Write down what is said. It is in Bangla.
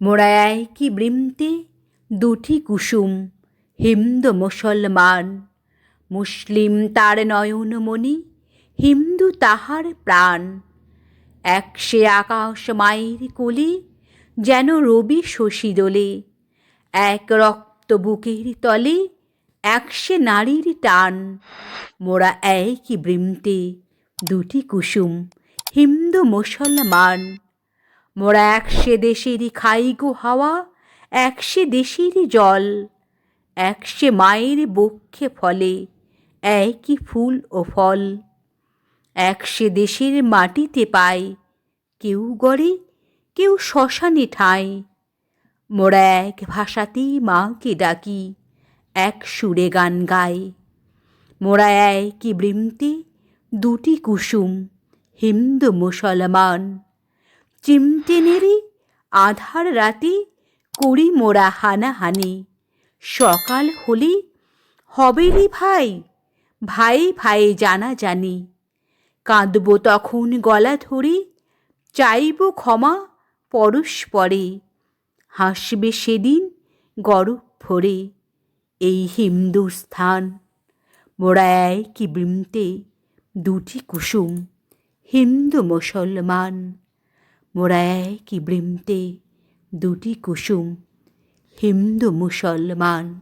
মোরা একই বৃন্তে দুটি কুসুম, হিন্দু মুসলমান। মুসলিম তার নয়নমণি, হিন্দু তাহার প্রাণ। একসে আকাশ মায়ের কোলে, যেন রবি শশী দোলে। এক রক্ত বুকের তলে, একসে নারীর টান। মোরা একই বৃন্তে দুটি কুসুম, হিন্দু মুসলমান। মোরা একসে দেশেরই খাই গো হাওয়া, একসে দেশেরই জল। একসে মায়ের বক্ষে ফলে, একই ফুল ও ফল। একসে দেশের মাটিতে পায়, কেউ গড়ে কেউ শ্মশানে ঠাঁই। মোরা এক ভাষাতেই মাকে ডাকি, এক সুরে গান গাই। মোরা একই বৃন্তে দুটি কুসুম, হিন্দু মুসলমান। চিমটে নেড়ে আধার রাতে করি মোরা হানাহানি। সকাল হলে হবে রে ভাই, ভাই ভাই জানাজানি। কাঁদব তখন গলা ধরে, চাইব ক্ষমা পরস্পরে। হাসবে সেদিন গরব ভরে এই হিন্দুস্থান। মোরা একই বৃন্তে দুটি কুসুম, হিন্দু মুসলমান। মোরা একই বৃন্তে দুটি কুসুম, হিন্দু মুসলমান।